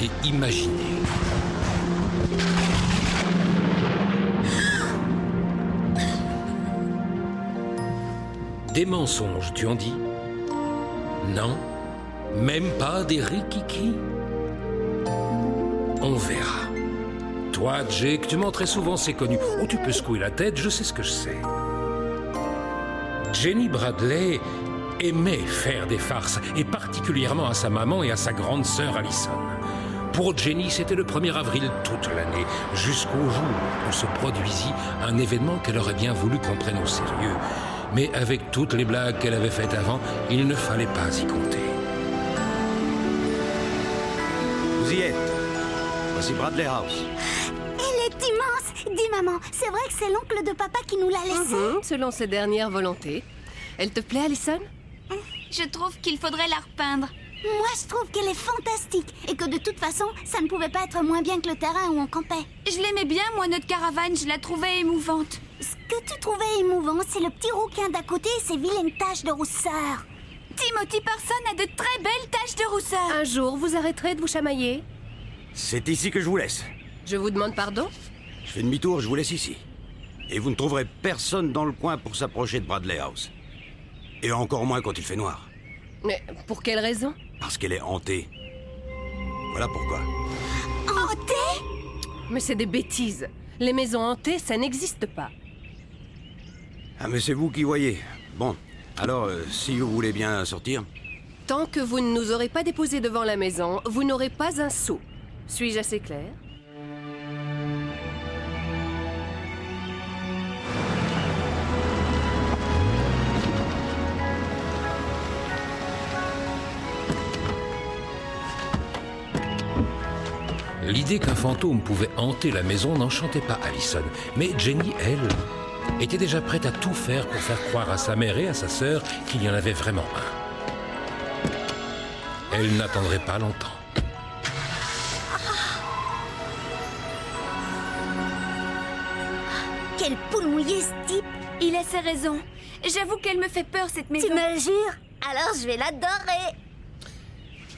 et imaginer. Des mensonges, tu en dis? Non, même pas des rikiki. On verra. Toi, Jake, tu mens très souvent, c'est connu. Oh, tu peux secouer la tête, je sais ce que je sais. Jenny Bradley aimait faire des farces, et particulièrement à sa maman et à sa grande sœur Allison. Pour Jenny, c'était le 1er avril toute l'année, jusqu'au jour où se produisit un événement qu'elle aurait bien voulu qu'on prenne au sérieux. Mais avec toutes les blagues qu'elle avait faites avant, il ne fallait pas y compter. Vous y êtes. Voici Bradley House. Elle est immense. Dis maman, c'est vrai que c'est l'oncle de papa qui nous l'a laissée. Selon ses dernières volontés. Elle te plaît, Allison? Je trouve qu'il faudrait la repeindre. Moi, je trouve qu'elle est fantastique et que de toute façon, ça ne pouvait pas être moins bien que le terrain où on campait. Je l'aimais bien, moi, notre caravane. Je la trouvais émouvante. Ce que tu trouvais émouvant, c'est le petit rouquin d'à côté et ses vilaines taches de rousseur. Timothy Parson a de très belles taches de rousseur. Un jour, vous arrêterez de vous chamailler? C'est ici que je vous laisse. Je vous demande pardon? Je fais demi-tour, je vous laisse ici. Et vous ne trouverez personne dans le coin pour s'approcher de Bradley House. Et encore moins quand il fait noir. Mais pour quelle raison? Parce qu'elle est hantée. Voilà pourquoi. Hantée? Mais c'est des bêtises. Les maisons hantées, ça n'existe pas. Ah mais c'est vous qui voyez. Bon, alors si vous voulez bien sortir... Tant que vous ne nous aurez pas déposés devant la maison, vous n'aurez pas un sou. Suis-je assez clair? L'idée qu'un fantôme pouvait hanter la maison n'enchantait pas Allison. Mais Jenny, elle, était déjà prête à tout faire pour faire croire à sa mère et à sa sœur qu'il y en avait vraiment un. Elle n'attendrait pas longtemps. Quelle poule mouillée, ce type. Il a ses raisons. J'avoue qu'elle me fait peur, cette maison. Tu me le jures? Alors je vais l'adorer.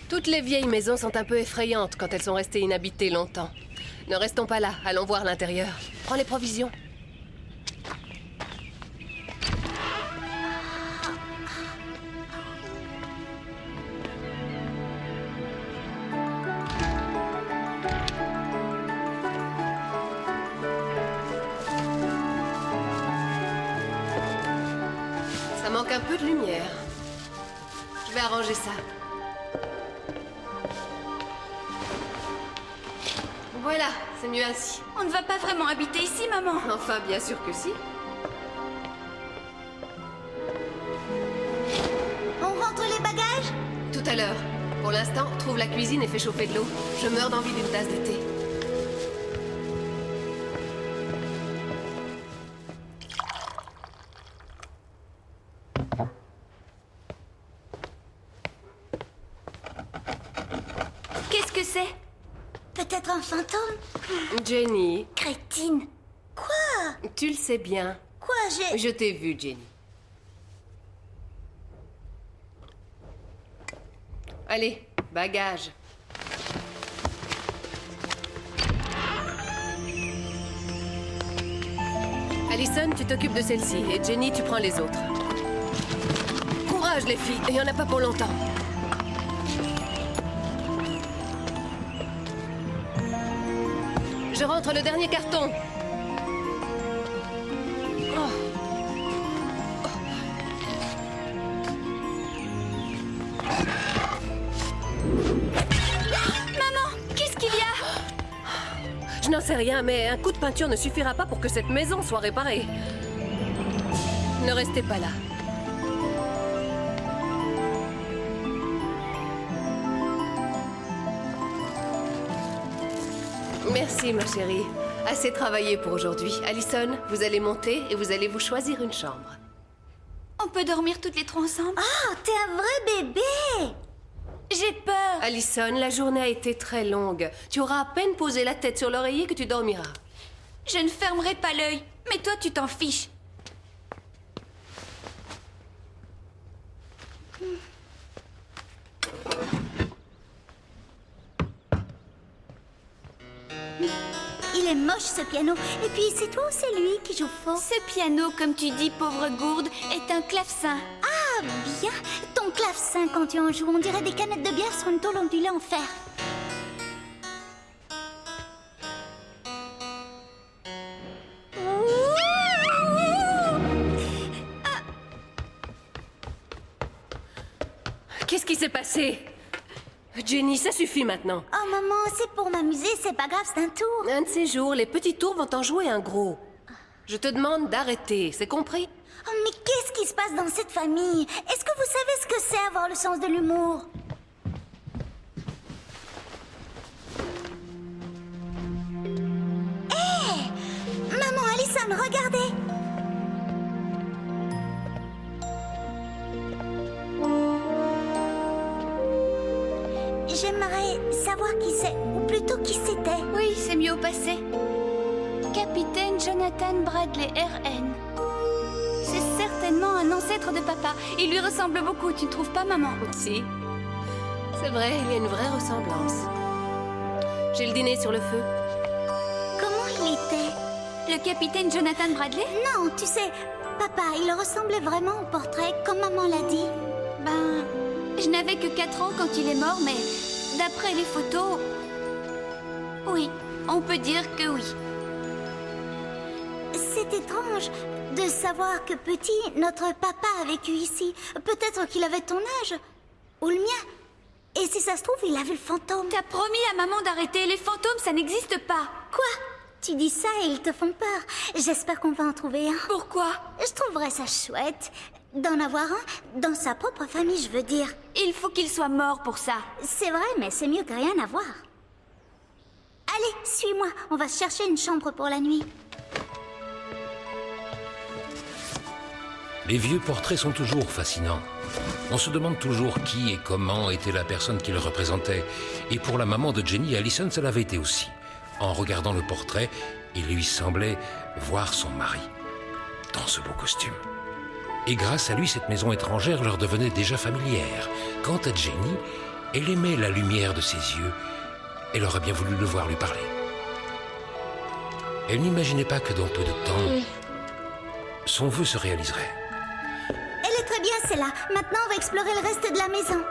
Toutes les vieilles maisons sont un peu effrayantes quand elles sont restées inhabitées longtemps. Ne restons pas là, allons voir l'intérieur. Prends les provisions. Ça manque un peu de lumière. Je vais arranger ça. Voilà, c'est mieux ainsi. On ne va pas vraiment habiter ici, maman. Enfin, bien sûr que si. On rentre les bagages? Tout à l'heure. Pour l'instant, trouve la cuisine et fais chauffer de l'eau. Je meurs d'envie d'une tasse de thé. Qu'est-ce que c'est? Peut-être un fantôme? Jenny, Crétine. Quoi? tu le sais bien. Quoi, j'ai... Je t'ai vu, Jenny. Allez, bagages. Allison, tu t'occupes de celle-ci et Jenny, tu prends les autres. Courage, les filles, il n'y en a pas pour longtemps. Je rentre le dernier carton. Oh. Maman, qu'est-ce qu'il y a? Je n'en sais rien, mais un coup de peinture ne suffira pas pour que cette maison soit réparée. Ne restez pas là. Merci, ma chérie. Assez travaillé pour aujourd'hui. Allison, vous allez monter et vous allez vous choisir une chambre. On peut dormir toutes les trois ensemble? Oh, t'es un vrai bébé! J'ai peur. Allison, la journée a été très longue. Tu auras à peine posé la tête sur l'oreiller que tu dormiras. Je ne fermerai pas l'œil. Mais toi, tu t'en fiches. Il est moche ce piano. Et puis c'est toi ou c'est lui qui joue faux? Ce piano, comme tu dis, pauvre gourde, est un clavecin. Ah bien. Ton clavecin quand tu en joues, on dirait des canettes de bière sur une tôle ondulée en fer. Qu'est-ce qui s'est passé? Jenny, ça suffit maintenant. Oh maman, c'est pour m'amuser, c'est pas grave, c'est un tour. Un de ces jours, les petits tours vont en jouer un gros. Je te demande d'arrêter, c'est compris? Oh, mais qu'est-ce qui se passe dans cette famille? Est-ce que vous savez ce que c'est avoir le sens de l'humour? Hé! Maman, Allison, regardez! J'aimerais savoir qui c'est, ou plutôt qui c'était. Oui, c'est mieux au passé. Capitaine Jonathan Bradley, RN. C'est certainement un ancêtre de papa. Il lui ressemble beaucoup, tu ne trouves pas, maman? Si. C'est vrai, il y a une vraie ressemblance. J'ai le dîner sur le feu. Comment il était? Le capitaine Jonathan Bradley? Non, tu sais, papa, il ressemblait vraiment au portrait, comme maman l'a dit. Ben, je n'avais que 4 ans quand il est mort, mais d'après les photos... Oui, on peut dire que oui. C'est étrange de savoir que petit, notre papa a vécu ici. Peut-être qu'il avait ton âge, ou le mien. Et si ça se trouve, il a vu le fantôme. T'as promis à maman d'arrêter. Les fantômes, ça n'existe pas. Quoi? Tu dis ça et ils te font peur. J'espère qu'on va en trouver un. Pourquoi? Je trouverais ça chouette d'en avoir un dans sa propre famille, je veux dire. Il faut qu'il soit mort pour ça. C'est vrai, mais c'est mieux que rien à voir. Allez, suis-moi. On va se chercher une chambre pour la nuit. Les vieux portraits sont toujours fascinants. On se demande toujours qui et comment était la personne qui le représentait. Et pour la maman de Jenny, Allison, ça l'avait été aussi. En regardant le portrait, il lui semblait voir son mari dans ce beau costume. Et grâce à lui, cette maison étrangère leur devenait déjà familière. Quant à Jenny, elle aimait la lumière de ses yeux. Elle aurait bien voulu le voir lui parler. Elle n'imaginait pas que dans peu de temps, son vœu se réaliserait. Elle est très bien, celle-là. Maintenant, on va explorer le reste de la maison.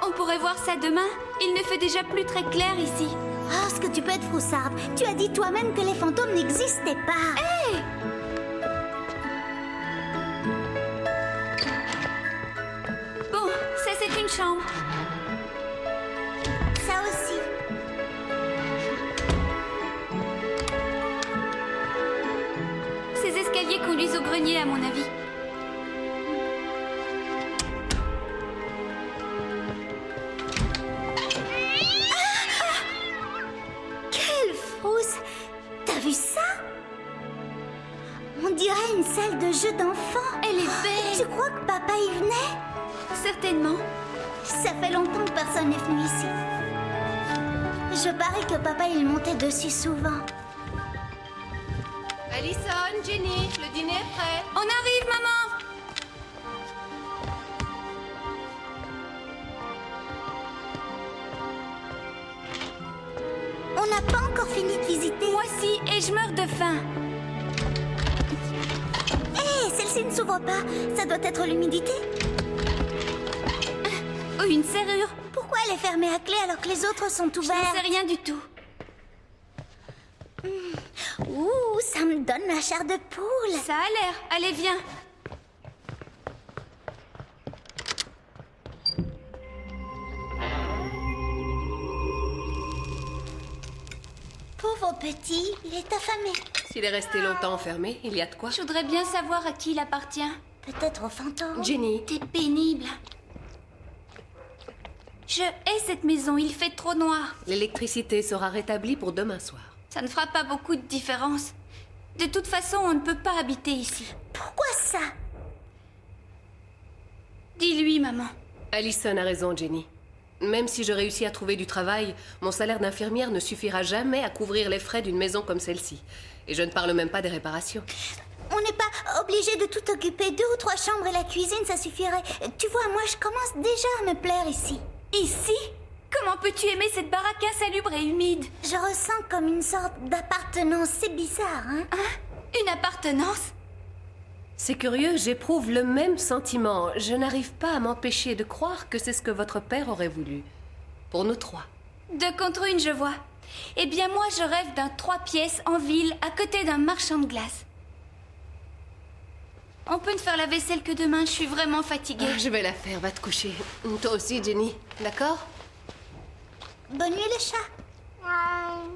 On pourrait voir ça demain. Il ne fait déjà plus très clair ici. Oh, ce que tu peux être froussarde. Tu as dit toi-même que les fantômes n'existaient pas. Hé! Bon, ça c'est une chambre. Ça aussi. Ces escaliers conduisent au grenier, à mon avis. Quelle frousse! T'as vu ça? On dirait une salle de jeu d'enfants. Elle est belle. Tu crois que papa y venait? Certainement. Ça fait longtemps que personne n'est venu ici. Je parie que papa il montait dessus souvent. Allison, Jenny, le dîner est prêt. On arrive, maman! On n'a pas encore fini de visiter. Moi aussi, et je meurs de faim. Hé, celle-ci ne s'ouvre pas. Ça doit être l'humidité. Oh, une serrure. Pourquoi elle est fermée à clé alors que les autres sont Je ouverts? n'en sais rien du tout. Ouh, ça me donne la chair de poule. Ça a l'air. Allez, viens. Pauvre petit, il est affamé. S'il est resté longtemps enfermé, il y a de quoi. Je voudrais bien savoir à qui il appartient. Peut-être au fantôme. Jenny, T'es pénible. Je hais cette maison, il fait trop noir. l'électricité sera rétablie pour demain soir. Ça ne fera pas beaucoup de différence. De toute façon, on ne peut pas habiter ici. Pourquoi ça? Dis-lui, maman. Allison a raison, Jenny. Même si je réussis à trouver du travail, mon salaire d'infirmière ne suffira jamais à couvrir les frais d'une maison comme celle-ci. Et je ne parle même pas des réparations. On n'est pas obligé de tout occuper. 2 ou 3 chambres et la cuisine, ça suffirait. Tu vois, moi, je commence déjà à me plaire ici. Ici? Comment peux-tu aimer cette baraque insalubre et humide? Je ressens comme une sorte d'appartenance. C'est bizarre, hein? Une appartenance? C'est curieux, j'éprouve le même sentiment. Je n'arrive pas à m'empêcher de croire que c'est ce que votre père aurait voulu. Pour nous trois. 2 contre 1, je vois. Eh bien, moi, je rêve d'un 3 pièces en ville, à côté d'un marchand de glace. On peut ne faire la vaisselle que demain, je suis vraiment fatiguée. Je vais la faire, va te coucher. Toi aussi, Jenny, d'accord? Bonne nuit, le chat.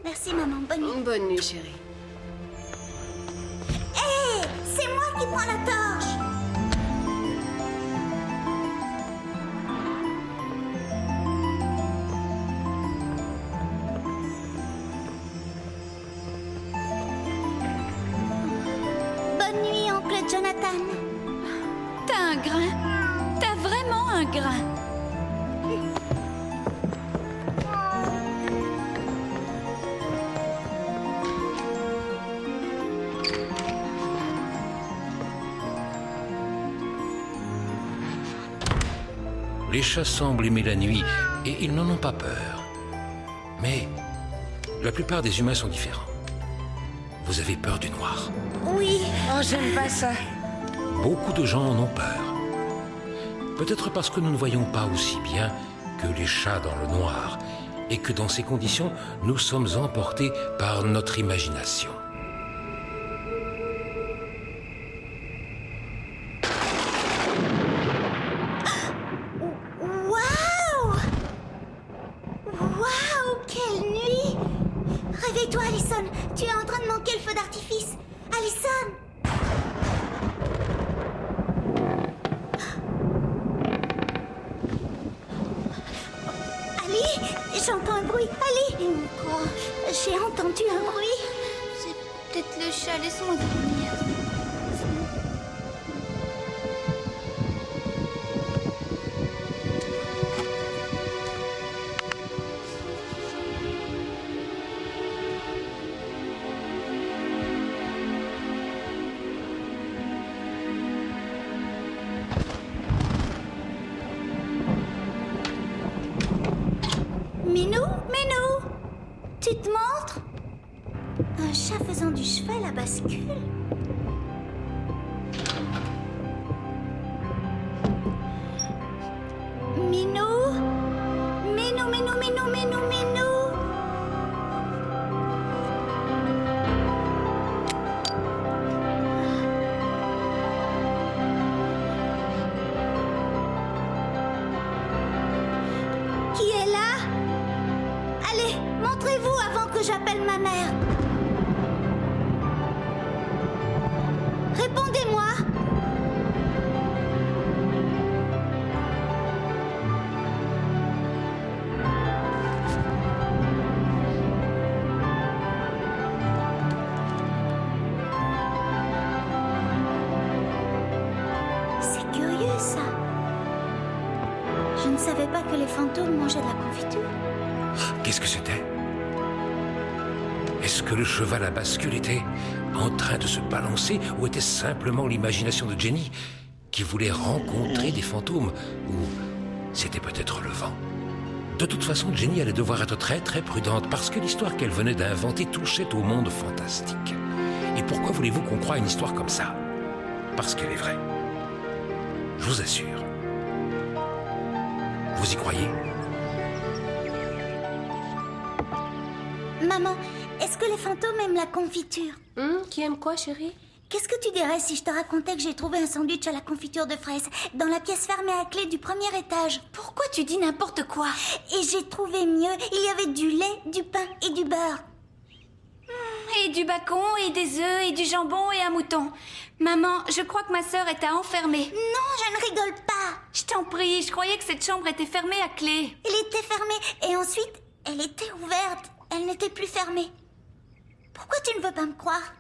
Merci, maman. Bonne nuit. Bonne nuit, chérie. Hé, c'est moi qui prends la torche. Bonne nuit, oncle Jonathan. T'as un grain. T'as vraiment un grain. Les chats semblent aimer la nuit et ils n'en ont pas peur. Mais la plupart des humains sont différents. Vous avez peur du noir. Oui. Oh, j'aime pas ça. Beaucoup de gens en ont peur. Peut-être parce que nous ne voyons pas aussi bien que les chats dans le noir et que dans ces conditions, nous sommes emportés par notre imagination. Waouh! Waouh, quelle nuit! Réveille-toi, Allison. Tu es en train de manquer le feu d'artifice. Allison! Ali, j'entends un bruit. Ali! Quoi? J'ai entendu un bruit. C'est peut-être le chat, laisse-moi dormir. Minou, Minou! Tu te montres? Un chat faisant du cheval à bascule? Minou? Minou, Minou, Minou, Minou, Minou! Qui est là? Allez, montrez-vous avant que j'appelle ma mère. Répondez-moi. C'est curieux, ça. Je ne savais pas que les fantômes mangeaient de la confiture. Qu'est-ce que c'était? Est-ce que le cheval à bascule était en train de se balancer ou était-ce simplement l'imagination de Jenny qui voulait rencontrer des fantômes? Ou c'était peut-être le vent? De toute façon, Jenny allait devoir être très très prudente parce que l'histoire qu'elle venait d'inventer touchait au monde fantastique. Et pourquoi voulez-vous qu'on croie une histoire comme ça? Parce qu'elle est vraie. Je vous assure. Vous y croyez? Maman, est-ce que les fantômes aiment la confiture? Qui aime quoi, chérie? Qu'est-ce que tu dirais si je te racontais que j'ai trouvé un sandwich à la confiture de fraises dans la pièce fermée à clé du premier étage? Pourquoi tu dis n'importe quoi? Et j'ai trouvé mieux. Il y avait du lait, du pain et du beurre. Et du bacon, et des œufs, et du jambon, et un mouton. Maman, je crois que ma sœur est à enfermer. Non, je ne rigole pas. Je t'en prie, je croyais que cette chambre était fermée à clé. Elle était fermée et ensuite, elle était ouverte. Elle n'était plus fermée. Pourquoi tu ne veux pas me croire?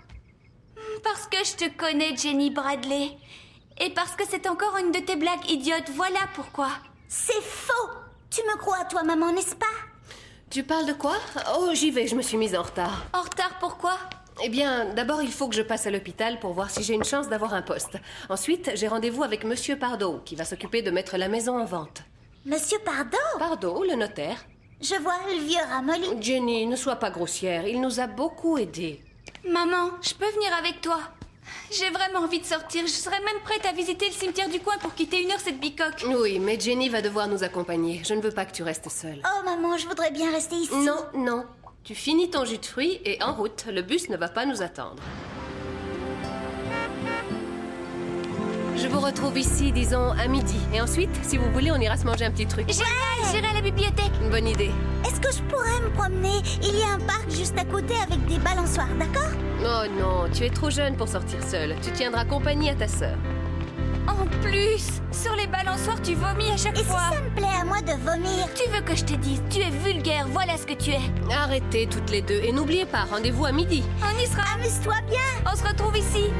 Parce que je te connais, Jenny Bradley. Et parce que c'est encore une de tes blagues idiotes, voilà pourquoi. C'est faux. Tu me crois, toi, maman, n'est-ce pas? Tu parles de quoi? Oh, j'y vais, je me suis mise en retard. En retard, pourquoi? Eh bien, d'abord, il faut que je passe à l'hôpital pour voir si j'ai une chance d'avoir un poste. Ensuite, j'ai rendez-vous avec Monsieur Pardo, qui va s'occuper de mettre la maison en vente. Monsieur Pardo? Pardo, le notaire. Je vois le vieux ramolli. Jenny, ne sois pas grossière. Il nous a beaucoup aidés. Maman, je peux venir avec toi? J'ai vraiment envie de sortir. Je serais même prête à visiter le cimetière du coin pour quitter 1 heure cette bicoque. Oui, mais Jenny va devoir nous accompagner. Je ne veux pas que tu restes seule. Oh maman, je voudrais bien rester ici. Non, non. Tu finis ton jus de fruits et en route. Le bus ne va pas nous attendre. Je vous retrouve ici, disons, à midi. Et ensuite, si vous voulez, on ira se manger un petit truc. J'irai à la bibliothèque. Une bonne idée. Est-ce que je pourrais me promener? Il y a un parc juste à côté avec des balançoires, d'accord? Oh non, tu es trop jeune pour sortir seule. Tu tiendras compagnie à ta sœur. En plus, sur les balançoires, tu vomis à chaque Et si fois. ça me plaît à moi de vomir? Tu veux que je te dise, tu es vulgaire, voilà ce que tu es. Arrêtez toutes les deux. Et n'oubliez pas, rendez-vous à midi. On y sera. Amuse-toi bien. On se retrouve ici.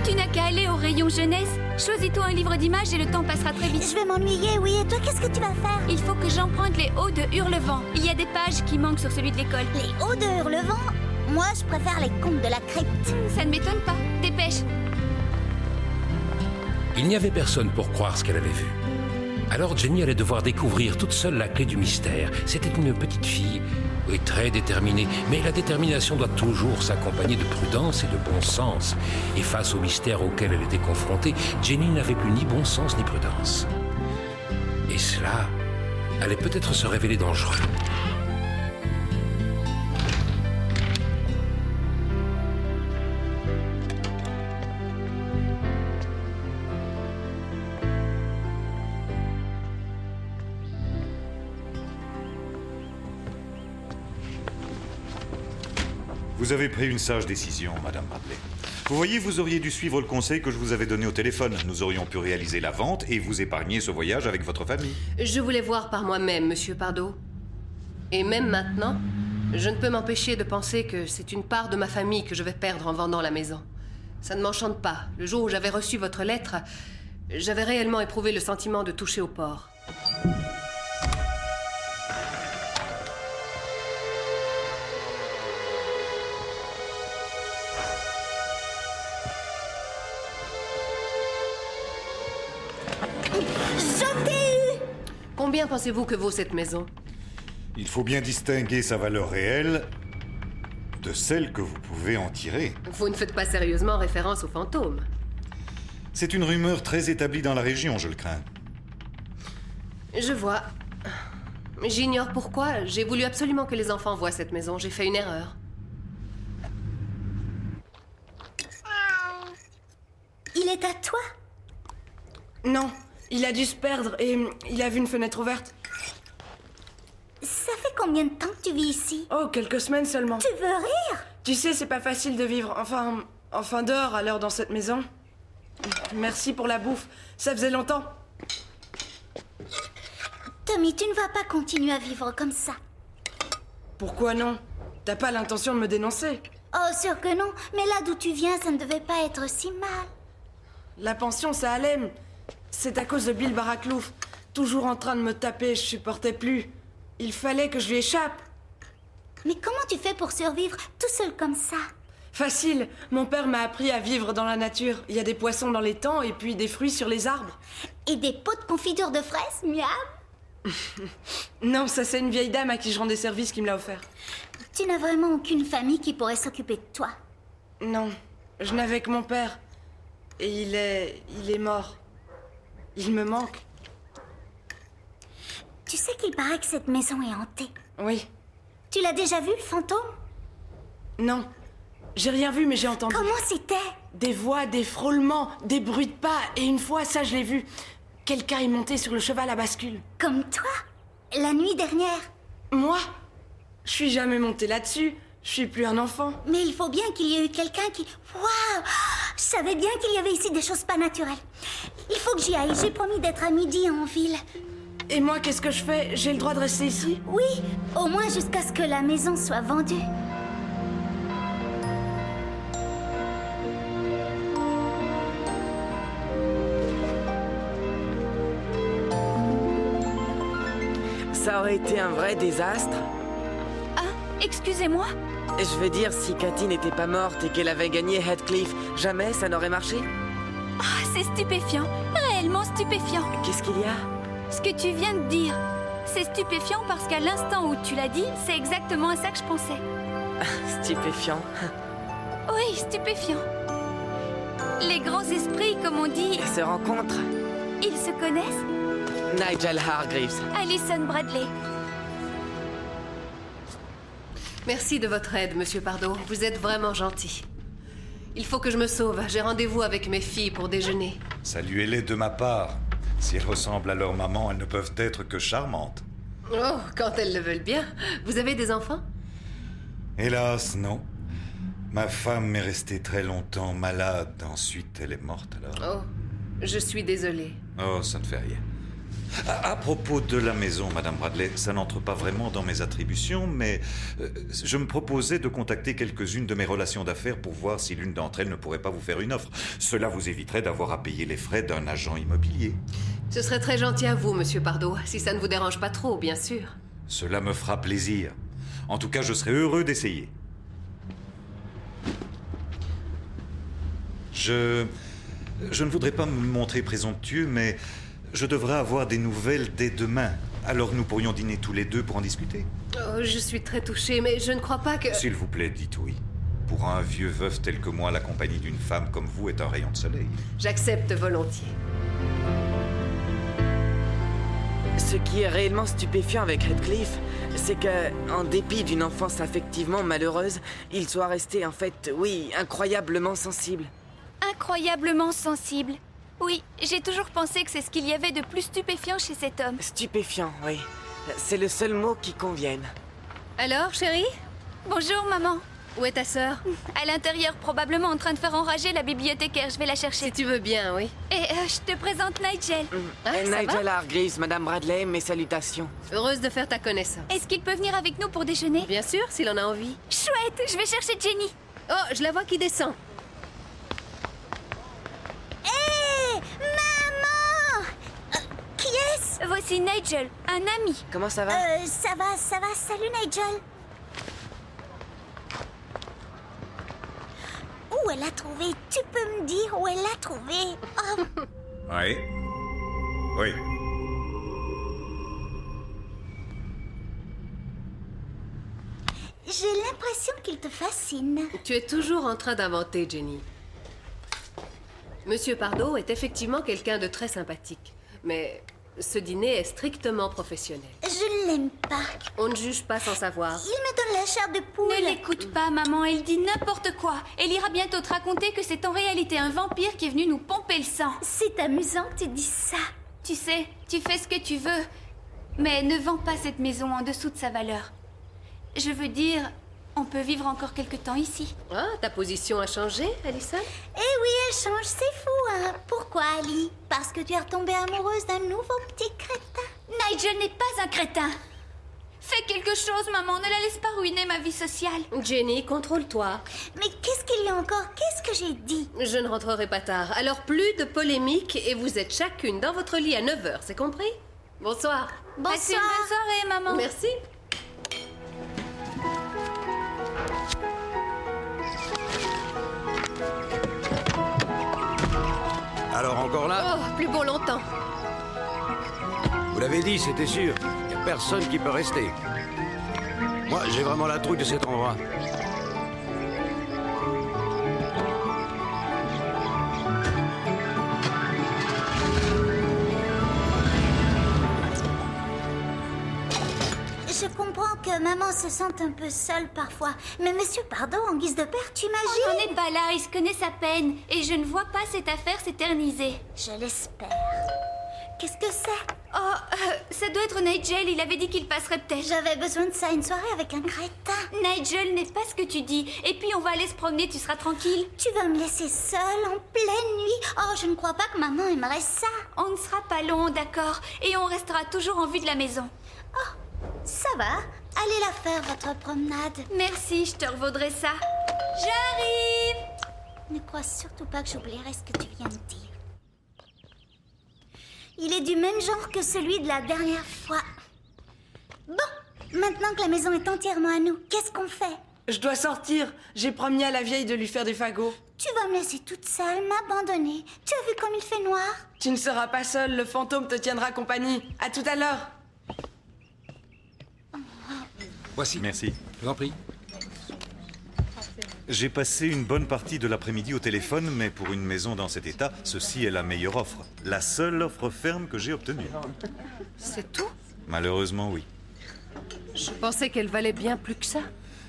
Tu n'as qu'à aller au rayon jeunesse. Choisis-toi un livre d'images et le temps passera très vite. Je vais m'ennuyer, oui. Et toi, qu'est-ce que tu vas faire? Il faut que j'emprunte les hauts de Hurlevent. Il y a des pages qui manquent sur celui de l'école. Les hauts de Hurlevent? Moi, je préfère les contes de la crypte. Ça ne m'étonne pas. Dépêche. Il n'y avait personne pour croire ce qu'elle avait vu. Alors Jenny allait devoir découvrir toute seule la clé du mystère. C'était une petite fille, oui, très déterminée, mais la détermination doit toujours s'accompagner de prudence et de bon sens. Et face au mystère auquel elle était confrontée, Jenny n'avait plus ni bon sens ni prudence. Et cela allait peut-être se révéler dangereux. Vous avez pris une sage décision, Madame Bradley. Vous voyez, vous auriez dû suivre le conseil que je vous avais donné au téléphone. Nous aurions pu réaliser la vente et vous épargner ce voyage avec votre famille. Je voulais voir par moi-même, Monsieur Pardo. Et même maintenant, je ne peux m'empêcher de penser que c'est une part de ma famille que je vais perdre en vendant la maison. Ça ne m'enchante pas. Le jour où j'avais reçu votre lettre, j'avais réellement éprouvé le sentiment de toucher au porc. Combien pensez-vous que vaut cette maison? Il faut bien distinguer sa valeur réelle de celle que vous pouvez en tirer. Vous ne faites pas sérieusement référence aux fantômes. C'est une rumeur très établie dans la région, je le crains. Je vois. J'ignore pourquoi. J'ai voulu absolument que les enfants voient cette maison. J'ai fait une erreur. Il est à toi? Non, il a dû se perdre et il a vu une fenêtre ouverte. Ça fait combien de temps que tu vis ici? Oh, quelques semaines seulement. Tu veux rire? Tu sais, c'est pas facile de vivre, enfin dehors à l'heure dans cette maison. Merci pour la bouffe, ça faisait longtemps. Tommy, tu ne vas pas continuer à vivre comme ça. Pourquoi non? T'as pas l'intention de me dénoncer? Oh, sûr que non, mais là d'où tu viens, ça ne devait pas être si mal. La pension, ça allait. C'est à cause de Bill Baraclouf. Toujours en train de me taper, je supportais plus. Il fallait que je lui échappe. Mais comment tu fais pour survivre tout seul comme ça? Facile, mon père m'a appris à vivre dans la nature. Il y a des poissons dans l'étang et puis des fruits sur les arbres. Et des pots de confiture de fraises, miam? Non, ça c'est une vieille dame à qui je rendais service qui me l'a offert. Tu n'as vraiment aucune famille qui pourrait s'occuper de toi. Non, je n'avais que mon père. Et il est mort. Il me manque. Tu sais qu'il paraît que cette maison est hantée. Oui. Tu l'as déjà vu, le fantôme? Non. J'ai rien vu, mais j'ai entendu. Comment c'était? Des voix, des frôlements, des bruits de pas. Et une fois, ça, je l'ai vu. Quelqu'un est monté sur le cheval à bascule. Comme toi? La nuit dernière? Moi? Je suis jamais monté là-dessus. Je suis plus un enfant. Mais il faut bien qu'il y ait eu quelqu'un qui... Waouh! Je savais bien qu'il y avait ici des choses pas naturelles. Il faut que j'y aille. J'ai promis d'être à midi en ville. Et moi, qu'est-ce que je fais? J'ai le droit de rester ici? Oui, au moins jusqu'à ce que la maison soit vendue. Ça aurait été un vrai désastre. Ah, excusez-moi. Je veux dire, si Cathy n'était pas morte et qu'elle avait gagné Heathcliff, jamais ça n'aurait marché. Ah, c'est stupéfiant. Réellement stupéfiant. Qu'est-ce qu'il y a? Ce que tu viens de dire. C'est stupéfiant parce qu'à l'instant où tu l'as dit, c'est exactement à ça que je pensais. Stupéfiant. Oui, stupéfiant. Les grands esprits, comme on dit, Ils se rencontrent. ils se connaissent. Nigel Hargreaves. Allison Bradley. Merci de votre aide, Monsieur Pardo. Vous êtes vraiment gentil. Il faut que je me sauve. J'ai rendez-vous avec mes filles pour déjeuner. Saluez-les de ma part. Si elles ressemblent à leur maman, elles ne peuvent être que charmantes. Oh, quand elles le veulent bien. Vous avez des enfants? Hélas, non. Ma femme est restée très longtemps malade. Ensuite, elle est morte alors. Oh, je suis désolée. Oh, ça ne fait rien. À propos de la maison, Madame Bradley, ça n'entre pas vraiment dans mes attributions, mais je me proposais de contacter quelques-unes de mes relations d'affaires pour voir si l'une d'entre elles ne pourrait pas vous faire une offre. Cela vous éviterait d'avoir à payer les frais d'un agent immobilier. Ce serait très gentil à vous, Monsieur Pardo, si ça ne vous dérange pas trop, bien sûr. Cela me fera plaisir. En tout cas, je serais heureux d'essayer. Je ne voudrais pas me montrer présomptueux, mais je devrais avoir des nouvelles dès demain. Alors nous pourrions dîner tous les deux pour en discuter. Oh, je suis très touchée, mais je ne crois pas que... S'il vous plaît, dites oui. Pour un vieux veuf tel que moi, la compagnie d'une femme comme vous est un rayon de soleil. J'accepte volontiers. Ce qui est réellement stupéfiant avec Heathcliff, c'est que, en dépit d'une enfance affectivement malheureuse, il soit resté en fait, oui, incroyablement sensible. Incroyablement sensible. Oui, j'ai toujours pensé que c'est ce qu'il y avait de plus stupéfiant chez cet homme. Stupéfiant, oui. C'est le seul mot qui convienne. Alors, chérie? Bonjour, maman. Où est ta sœur? À l'intérieur, probablement en train de faire enrager la bibliothécaire. Je vais la chercher. Si tu veux bien, oui. Et je te présente Nigel. Ah, ça Nigel Hargreaves, Madame Bradley, mes salutations. Heureuse de faire ta connaissance. Est-ce qu'il peut venir avec nous pour déjeuner? Bien sûr, s'il en a envie. Chouette, je vais chercher Jenny. Oh, je la vois qui descend. Hé, maman! Qui est-ce? Voici Nigel, un ami. Comment ça va? Ça va. Salut, Nigel. Où elle l'a trouvé? Tu peux me dire où elle l'a trouvé? Oh, Oui. Oui. j'ai l'impression qu'il te fascine. Tu es toujours en train d'inventer, Jenny. Monsieur Pardo est effectivement quelqu'un de très sympathique. Mais ce dîner est strictement professionnel. Je ne l'aime pas. On ne juge pas sans savoir. Il me donne la chair de poule. Ne l'écoute pas, maman, elle dit n'importe quoi. Elle ira bientôt te raconter que c'est en réalité un vampire qui est venu nous pomper le sang. C'est amusant que tu dises ça. Tu sais, tu fais ce que tu veux, mais ne vends pas cette maison en dessous de sa valeur. Je veux dire, on peut vivre encore quelque temps ici. Ah, ta position a changé, Allison? Eh oui, elle change, c'est fou, hein. Pourquoi, Ali? Parce que tu es retombée amoureuse d'un nouveau petit crétin. Nigel n'est pas un crétin. Fais quelque chose, maman, ne la laisse pas ruiner ma vie sociale. Jenny, contrôle-toi. Mais qu'est-ce qu'il y a encore? Qu'est-ce que j'ai dit? Je ne rentrerai pas tard. Alors plus de polémique et vous êtes chacune dans votre lit à 9h, c'est compris? Bonsoir. Passe une bonne soirée, maman. Merci. Alors encore là? Oh, plus pour longtemps. Vous l'avez dit, c'était sûr. Il n'y a personne qui peut rester. Moi, j'ai vraiment la trouille de cet endroit. Je comprends que maman se sente un peu seule parfois. Mais monsieur Pardo, en guise de père, On t'imagines? n'est pas là, il se connaît sa peine. Et je ne vois pas cette affaire s'éterniser. Je l'espère. Qu'est-ce que c'est? Oh, ça doit être Nigel, il avait dit qu'il passerait peut-être. J'avais besoin de ça, une soirée avec un crétin. Nigel n'est pas ce que tu dis. Et puis on va aller se promener, tu seras tranquille. Tu vas me laisser seule en pleine nuit? Oh, je ne crois pas que maman aimerait ça. On ne sera pas long, d'accord? Et on restera toujours en vue de la maison. Ça va. Allez la faire, votre promenade. Merci, je te revaudrai ça. J'arrive! Ne crois surtout pas que j'oublierai ce que tu viens de dire. Il est du même genre que celui de la dernière fois. Bon, maintenant que la maison est entièrement à nous, qu'est-ce qu'on fait? Je dois sortir. J'ai promis à la vieille de lui faire des fagots. Tu vas me laisser toute seule, m'abandonner. Tu as vu comme il fait noir? Tu ne seras pas seule, le fantôme te tiendra compagnie. À tout à l'heure. Voici. Merci. Je vous en prie. J'ai passé une bonne partie de l'après-midi au téléphone, mais pour une maison dans cet état, ceci est la meilleure offre. La seule offre ferme que j'ai obtenue. C'est tout? Malheureusement, oui. Je pensais qu'elle valait bien plus que ça.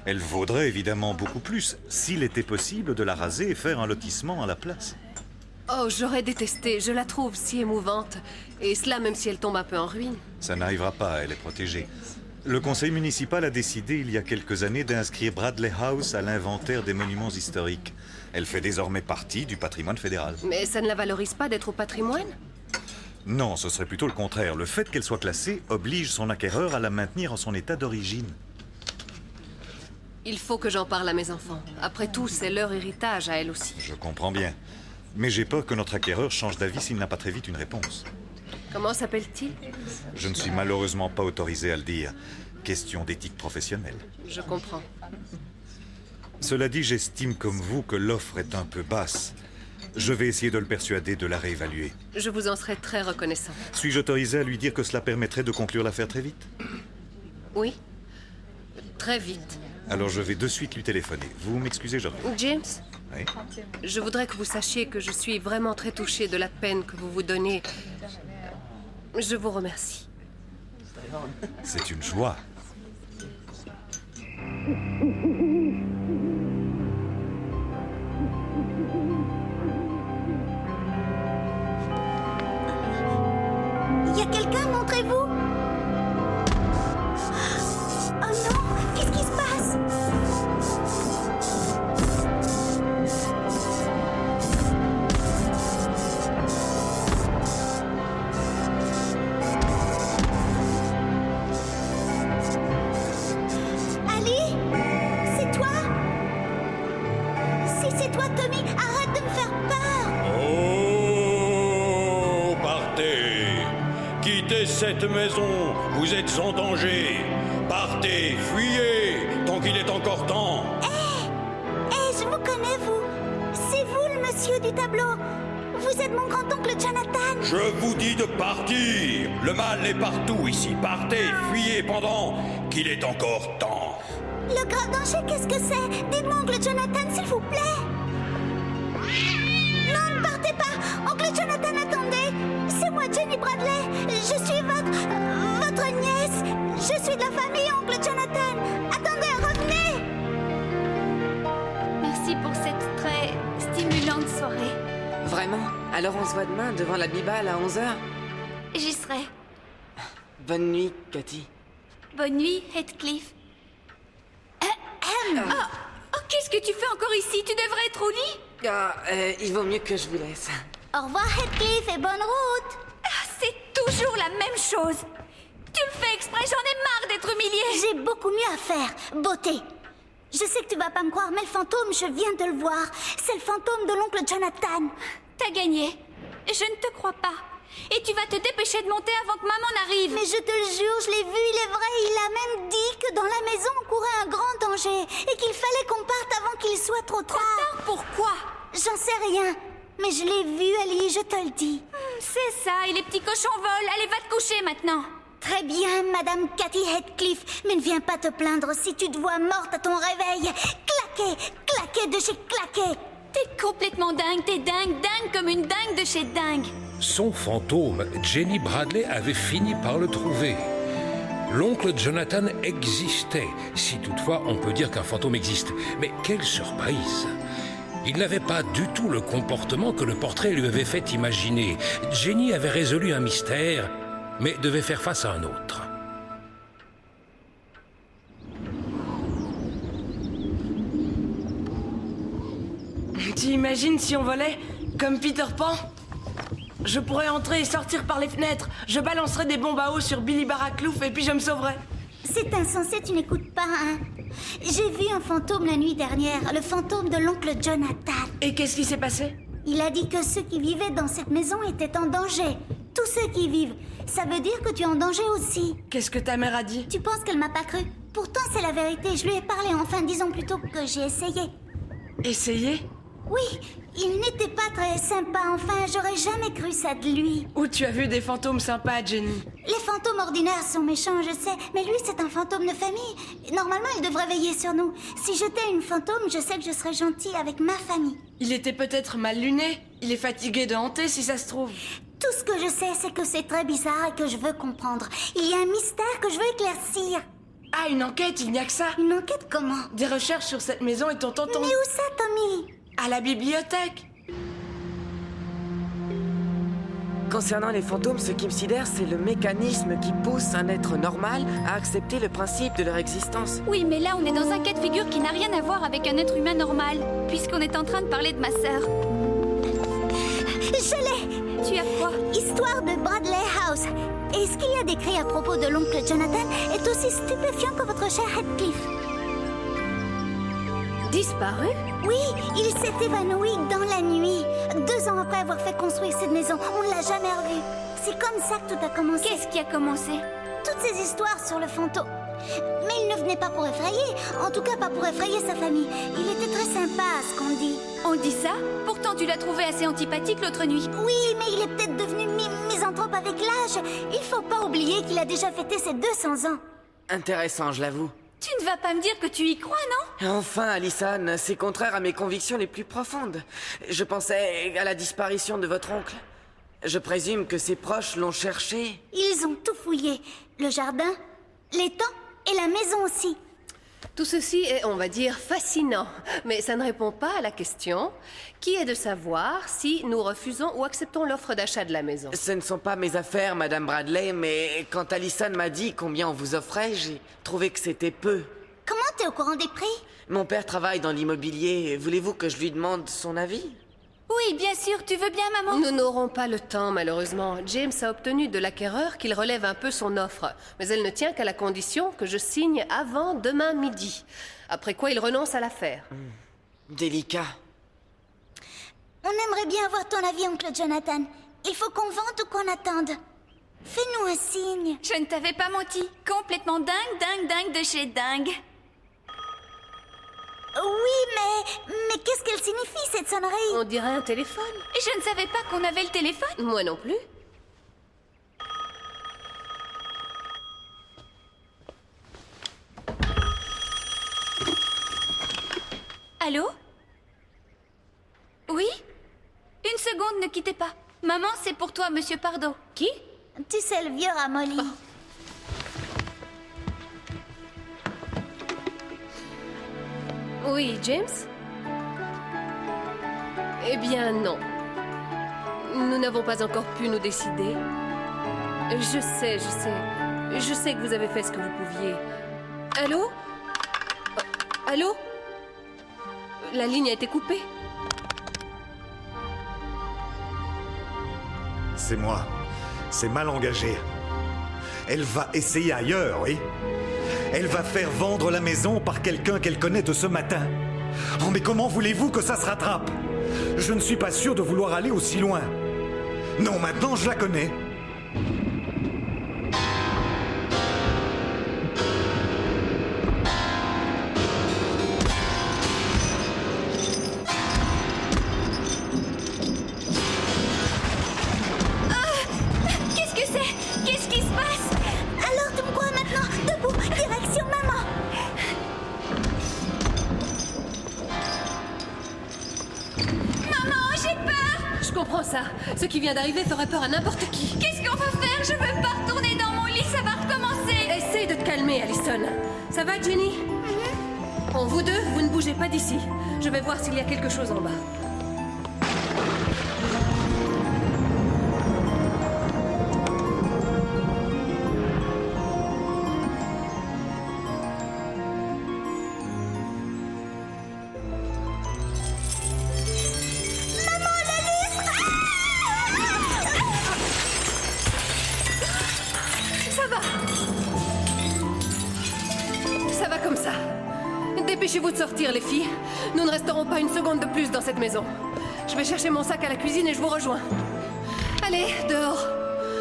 Elle vaudrait évidemment beaucoup plus, s'il était possible de la raser et faire un lotissement à la place. Oh, j'aurais détesté. Je la trouve si émouvante. Et cela même si elle tombe un peu en ruine. Ça n'arrivera pas, elle est protégée. Le conseil municipal a décidé il y a quelques années d'inscrire Bradley House à l'inventaire des monuments historiques. Elle fait désormais partie du patrimoine fédéral. Mais ça ne la valorise pas d'être au patrimoine? Non, ce serait plutôt le contraire. Le fait qu'elle soit classée oblige son acquéreur à la maintenir en son état d'origine. Il faut que j'en parle à mes enfants. Après tout, c'est leur héritage à elle aussi. Je comprends bien. Mais j'ai peur que notre acquéreur change d'avis s'il n'a pas très vite une réponse. Comment s'appelle-t-il? Je ne suis malheureusement pas autorisé à le dire. Question d'éthique professionnelle. Je comprends. Cela dit, j'estime comme vous que l'offre est un peu basse. Je vais essayer de le persuader de la réévaluer. Je vous en serai très reconnaissant. Suis-je autorisé à lui dire que cela permettrait de conclure l'affaire très vite? Oui? Très vite. Alors je vais de suite lui téléphoner. Vous m'excusez, je reviens. James, Oui. je voudrais que vous sachiez que je suis vraiment très touchée de la peine que vous vous donnez. Je vous remercie. C'est une joie. Il y a quelqu'un, montrez-vous. Oh non, qu'est-ce qui se passe? Ali? C'est toi? Si c'est toi, Tommy, arrête de me faire peur. Oh, partez! Quittez cette maison, vous êtes en danger. Partez, fuyez, tant qu'il est encore temps. Je vous connais, vous. C'est vous, le monsieur du tableau. Vous êtes mon grand-oncle Jonathan. Je vous dis de partir. Le mal est partout ici. Partez, fuyez pendant qu'il est encore temps. Le grand danger, qu'est-ce que c'est? Dites-moi, oncle Jonathan, s'il vous plaît. Non, ne partez pas. Oncle Jonathan, attendez. C'est moi, Jenny Bradley. Je suis votre nièce. Je suis de la famille, oncle Jonathan. Attendez, revenez. Merci pour cette très stimulante soirée. Vraiment? Alors on se voit demain devant la Bibale à 11h? J'y serai. Bonne nuit, Cathy. Bonne nuit, Heathcliff. Oh, qu'est-ce que tu fais encore ici? Tu devrais être au lit. Il vaut mieux que je vous laisse. Au revoir, Heathcliff, et bonne route. C'est toujours la même chose. Tu le fais exprès, j'en ai marre d'être humiliée. J'ai beaucoup mieux à faire. Beauté. Je sais que tu vas pas me croire, mais le fantôme, je viens de le voir. C'est le fantôme de l'oncle Jonathan. T'as gagné. Je ne te crois pas. Et tu vas te dépêcher de monter avant que maman n'arrive. Mais je te le jure, je l'ai vu, il est vrai. Il a même dit que dans la maison, on courait un grand danger et qu'il fallait qu'on parte avant qu'il soit trop tard. Pourquoi? J'en sais rien. Mais je l'ai vu, Ali, je te le dis. C'est ça, et les petits cochons volent. Allez, va te coucher maintenant. Très bien, Madame Cathy Heathcliff, mais ne viens pas te plaindre si tu te vois morte à ton réveil. Claquez de chez claquez. T'es complètement dingue, t'es dingue comme une dingue de chez dingue. Son fantôme, Jenny Bradley avait fini par le trouver. L'oncle Jonathan existait, si toutefois on peut dire qu'un fantôme existe. Mais quelle surprise! Il n'avait pas du tout le comportement que le portrait lui avait fait imaginer. Jenny avait résolu un mystère, mais devait faire face à un autre. Tu imagines si on volait? Comme Peter Pan? Je pourrais entrer et sortir par les fenêtres. Je balancerais des bombes à eau sur Billy Baraclouf et puis je me sauverais. C'est insensé, tu n'écoutes pas, hein? J'ai vu un fantôme la nuit dernière, le fantôme de l'oncle Jonathan. Et qu'est-ce qui s'est passé? Il a dit que ceux qui vivaient dans cette maison étaient en danger. Tous ceux qui y vivent. Ça veut dire que tu es en danger aussi. Qu'est-ce que ta mère a dit? Tu penses qu'elle m'a pas cru? Pourtant, c'est la vérité. Je lui ai parlé, enfin, disons plutôt que j'ai essayé. Essayé? Oui, il n'était pas très sympa, enfin, j'aurais jamais cru ça de lui. Où tu as vu des fantômes sympas, Jenny? Les fantômes ordinaires sont méchants, je sais, mais lui, c'est un fantôme de famille. Normalement, il devrait veiller sur nous. Si j'étais une fantôme, je sais que je serais gentille avec ma famille. Il était peut-être mal luné. Il est fatigué de hanter, si ça se trouve. Tout ce que je sais, c'est que c'est très bizarre et que je veux comprendre. Il y a un mystère que je veux éclaircir. Ah, une enquête, il n'y a que ça. Une enquête comment? Des recherches sur cette maison et ton tonton. Mais où ça, Tommy? À la bibliothèque. Concernant les fantômes, ce qui me sidère, c'est le mécanisme qui pousse un être normal à accepter le principe de leur existence. Oui, mais là, on est dans un cas de figure qui n'a rien à voir avec un être humain normal, puisqu'on est en train de parler de ma sœur. Je l'ai! Tu as quoi? Histoire de Bradley House. Et ce qu'il y a décrit à propos de l'oncle Jonathan est aussi stupéfiant que votre cher Heathcliff. Disparu? Oui, il s'est évanoui dans la nuit. 2 ans après avoir fait construire cette maison, on ne l'a jamais revu. C'est comme ça que tout a commencé. Qu'est-ce qui a commencé? Toutes ces histoires sur le fantôme. Mais il ne venait pas pour effrayer, en tout cas pas pour effrayer sa famille. Il était très sympa, à ce qu'on dit. On dit ça? Pourtant, tu l'as trouvé assez antipathique l'autre nuit. Oui, mais il est peut-être devenu misanthrope avec l'âge. Il faut pas oublier qu'il a déjà fêté ses 200 ans. Intéressant, je l'avoue. Tu ne vas pas me dire que tu y crois, non? Enfin, Alison, c'est contraire à mes convictions les plus profondes. Je pensais à la disparition de votre oncle. Je présume que ses proches l'ont cherché. Ils ont tout fouillé. Le jardin, l'étang et la maison aussi. Tout ceci est, on va dire, fascinant. Mais ça ne répond pas à la question qui est de savoir si nous refusons ou acceptons l'offre d'achat de la maison. Ce ne sont pas mes affaires, Madame Bradley, mais quand Alison m'a dit combien on vous offrait, j'ai trouvé que c'était peu. Comment t'es au courant des prix? Mon père travaille dans l'immobilier. Voulez-vous que je lui demande son avis? Oui, bien sûr, tu veux bien, maman? Nous n'aurons pas le temps, malheureusement. James a obtenu de l'acquéreur qu'il relève un peu son offre. Mais elle ne tient qu'à la condition que je signe avant demain midi. Après quoi, il renonce à l'affaire. Délicat. On aimerait bien avoir ton avis, oncle Jonathan. Il faut qu'on vende ou qu'on attende. Fais-nous un signe. Je ne t'avais pas menti. Complètement dingue de chez dingue. Oui, mais qu'est-ce qu'elle signifie, cette sonnerie? On dirait un téléphone. Je ne savais pas qu'on avait le téléphone. Moi non plus. Allô? Oui? Une seconde, ne quittez pas. Maman, c'est pour toi, monsieur Pardo. Qui? Tu sais, le vieux ramolli. Oui, James? Eh bien, non. Nous n'avons pas encore pu nous décider. Je sais. Je sais que vous avez fait ce que vous pouviez. Allô? Allô? La ligne a été coupée. C'est moi. C'est mal engagé. Elle va essayer ailleurs, oui. Elle va faire vendre la maison par quelqu'un qu'elle connaît de ce matin. Oh, mais comment voulez-vous que ça se rattrape? Je ne suis pas sûr de vouloir aller aussi loin. Non, maintenant je la connais. Qu'est-ce que c'est? Qu'est-ce qui se passe? Alors, tu me crois maintenant? Debout, direction maman. Maman, j'ai peur! Je comprends ça. Ce qui vient d'arriver ferait peur à n'importe qui. Qu'est-ce qu'on va faire? Je veux pas retourner dans mon lit, ça va recommencer! Essaye de te calmer, Alison. Ça va, Jenny? Bon, vous deux, vous ne bougez pas d'ici. Je vais voir s'il y a quelque chose en bas. Ça va comme ça. Dépêchez-vous de sortir, les filles. Nous ne resterons pas une seconde de plus dans cette maison. Je vais chercher mon sac à la cuisine et je vous rejoins. Allez, dehors.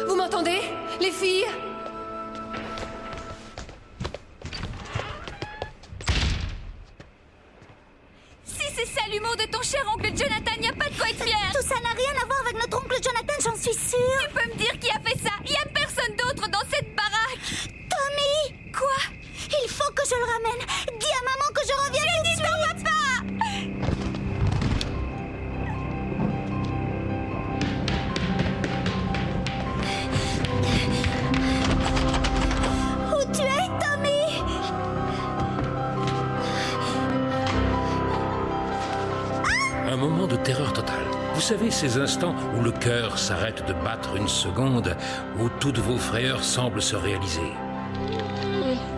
Vous m'entendez, les filles? Si ces sales humours de ton cher oncle Jonathan, y a pas de quoi être fier. Tout ça n'a rien à voir avec notre oncle Jonathan, j'en suis sûre. Tu peux me dire qui a fait ça? Y a personne d'autre dans cette baraque. Tommy! Quoi? Il faut que je le ramène. Dis à maman que je reviens tout de suite. Où tu es, Tommy? Un moment de terreur totale. Vous savez, ces instants où le cœur s'arrête de battre une seconde, où toutes vos frayeurs semblent se réaliser.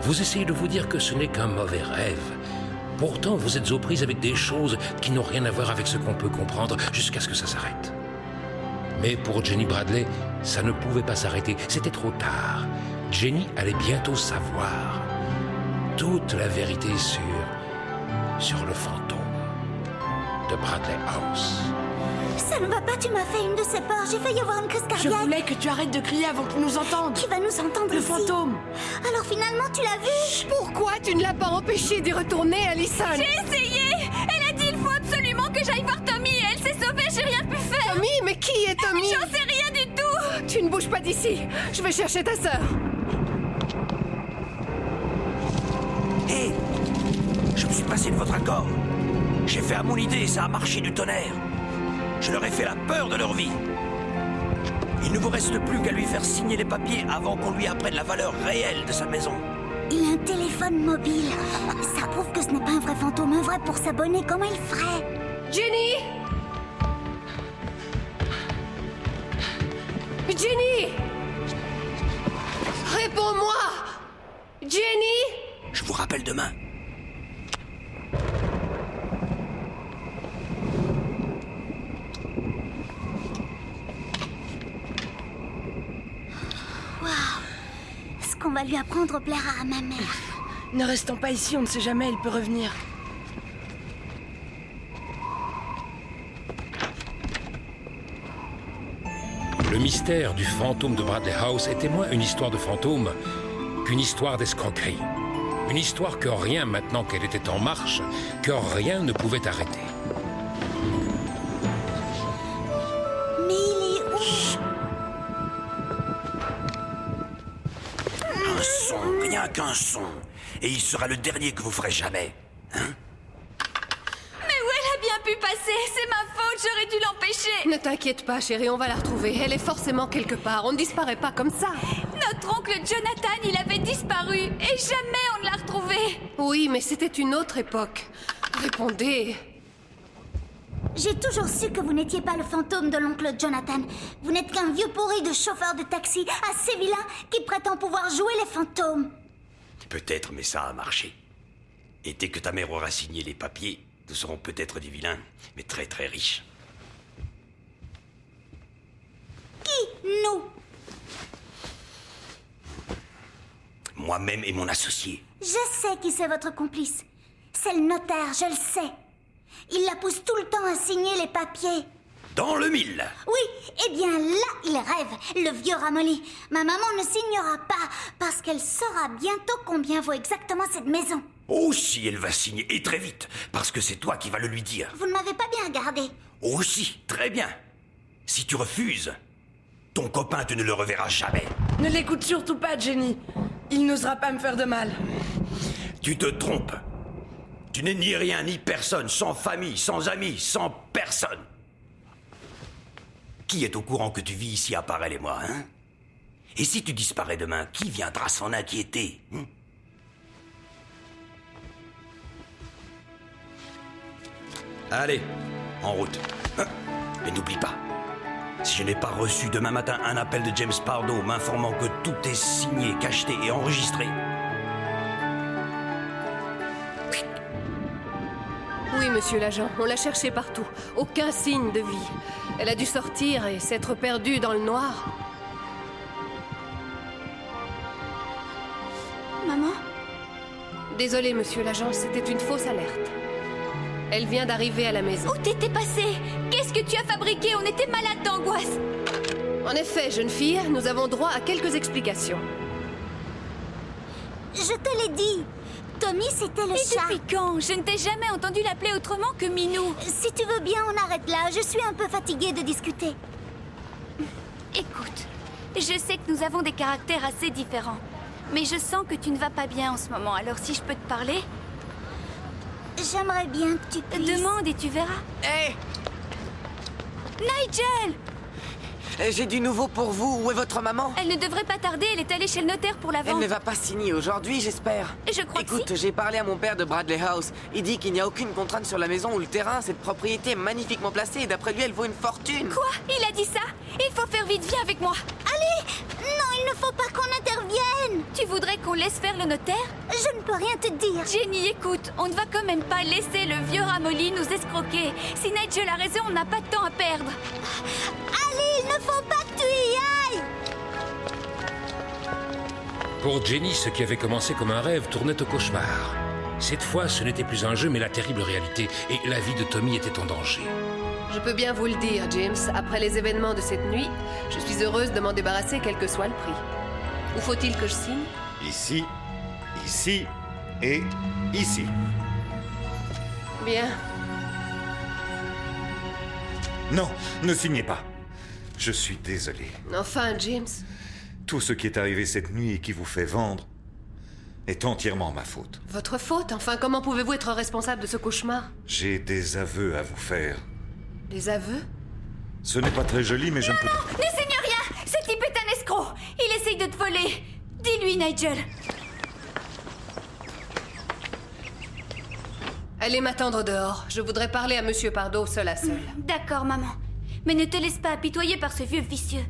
Vous essayez de vous dire que ce n'est qu'un mauvais rêve. Pourtant, vous êtes aux prises avec des choses qui n'ont rien à voir avec ce qu'on peut comprendre jusqu'à ce que ça s'arrête. Mais pour Jenny Bradley, ça ne pouvait pas s'arrêter. C'était trop tard. Jenny allait bientôt savoir toute la vérité sur le fantôme de Bradley House. Ça ne va pas, tu m'as fait une de ces peurs. J'ai failli avoir une crise Je cardiaque. voulais que tu arrêtes de crier avant qu'ils nous entendent. Qui va nous entendre Le ici? fantôme. Alors finalement, tu l'as vu? Pourquoi tu ne l'as pas empêché d'y retourner, Allison? J'ai essayé. Elle a dit il faut absolument que j'aille voir Tommy et elle s'est sauvée, j'ai rien pu faire. Tommy, mais qui est Tommy? J'en sais rien du tout. Tu ne bouges pas d'ici. Je vais chercher ta sœur. Hé! Je me suis passé de votre accord. J'ai fait à mon idée et ça a marché du tonnerre. Je leur ai fait la peur de leur vie. Il ne vous reste plus qu'à lui faire signer les papiers avant qu'on lui apprenne la valeur réelle de sa maison. Il a un téléphone mobile. Ça prouve que ce n'est pas un vrai fantôme. Un vrai pour s'abonner, comment il ferait? Jenny! Jenny! Réponds-moi! Jenny! Je vous rappelle demain. Ce qu'on va lui apprendre plaira à ma mère. Ne restons pas ici, on ne sait jamais, il peut revenir. Le mystère du fantôme de Bradley House était moins une histoire de fantôme qu'une histoire d'escroquerie. Une histoire que rien, maintenant qu'elle était en marche, que rien ne pouvait arrêter. Mais il est où? Un son, rien qu'un son. Et il sera le dernier que vous ferez jamais. Hein? Mais où elle a bien pu passer? C'est ma faute, j'aurais dû l'empêcher. Ne t'inquiète pas, chérie, on va la retrouver. Elle est forcément quelque part. On ne disparaît pas comme ça. Notre oncle Jonathan, il avait disparu et jamais on ne l'a retrouvé. Oui, mais c'était une autre époque. Répondez. J'ai toujours su que vous n'étiez pas le fantôme de l'oncle Jonathan. Vous n'êtes qu'un vieux pourri de chauffeur de taxi assez vilain qui prétend pouvoir jouer les fantômes. Peut-être, mais ça a marché. Et dès que ta mère aura signé les papiers, nous serons peut-être des vilains, mais très très riches. Qui? Nous? Moi-même et mon associé. Je sais qui c'est votre complice. C'est le notaire, je le sais. Il la pousse tout le temps à signer les papiers. Dans le mille. Oui, eh bien là, il rêve, le vieux ramolli. Ma maman ne signera pas parce qu'elle saura bientôt combien vaut exactement cette maison. Aussi, elle va signer, et très vite, parce que c'est toi qui vas le lui dire. Vous ne m'avez pas bien regardé. Aussi, très bien. Si tu refuses, ton copain, tu ne le reverras jamais. Ne l'écoute surtout pas, Jenny. Il n'osera pas me faire de mal. Tu te trompes. Tu n'es ni rien, ni personne, sans famille, sans amis, sans personne. Qui est au courant que tu vis ici à part elle et moi, hein? Et si tu disparais demain, qui viendra s'en inquiéter, hein? Allez, en route. Hein? Mais n'oublie pas, si je n'ai pas reçu demain matin un appel de James Pardo m'informant que tout est signé, cacheté et enregistré... Oui, monsieur l'agent, on l'a cherchée partout. Aucun signe de vie. Elle a dû sortir et s'être perdue dans le noir. Maman? Désolé, monsieur l'agent, c'était une fausse alerte. Elle vient d'arriver à la maison. Où t'étais passé? Qu'est-ce que tu as fabriqué? On était malades d'angoisse. En effet, jeune fille, nous avons droit à quelques explications. Je te l'ai dit. Tommy, c'était le Et chat. depuis quand? Je ne t'ai jamais entendu l'appeler autrement que Minou. Si tu veux bien, on arrête là. Je suis un peu fatiguée de discuter. Écoute, je sais que nous avons des caractères assez différents. Mais je sens que tu ne vas pas bien en ce moment, alors si je peux te parler, J'aimerais bien que tu puisses... demande et tu verras. Hé, Nigel! j'ai du nouveau pour vous. Où est votre maman? Elle ne devrait pas tarder, elle est allée chez le notaire pour la Elle vente. ne va pas signer aujourd'hui, j'espère. Je crois que Écoute, j'ai parlé à mon père de Bradley House. Il dit qu'il n'y a aucune contrainte sur la maison ou le terrain. Cette propriété est magnifiquement placée et d'après lui, elle vaut une fortune. Quoi? Il a dit ça? Il faut faire vite, viens avec moi. Allez! Non, il ne faut pas qu'on intervienne! Tu voudrais qu'on laisse faire le notaire? Je ne peux rien te dire. Jenny, écoute, on ne va quand même pas laisser le vieux ramolli nous escroquer. Si Nigel a raison, on n'a pas de temps à perdre. Allez, il ne faut pas que tu y ailles! Pour Jenny, ce qui avait commencé comme un rêve tournait au cauchemar. Cette fois, ce n'était plus un jeu, mais la terrible réalité, et la vie de Tommy était en danger. Je peux bien vous le dire, James, après les événements de cette nuit, je suis heureuse de m'en débarrasser quel que soit le prix. Où faut-il que je signe? Ici, ici et ici. Bien. Non, ne signez pas. Je suis désolé. Enfin, James. Tout ce qui est arrivé cette nuit et qui vous fait vendre est entièrement ma faute. Votre faute? Enfin, comment pouvez-vous être responsable de ce cauchemar? J'ai des aveux à vous faire. Des aveux? Ce n'est pas très joli, mais je ne peux pas... Ne signe rien! Ce type est un escroc! Il essaye de te voler! Dis-lui, Nigel! Allez m'attendre dehors. Je voudrais parler à Monsieur Pardo seul à seul. D'accord, maman. Mais ne te laisse pas apitoyer par ce vieux vicieux.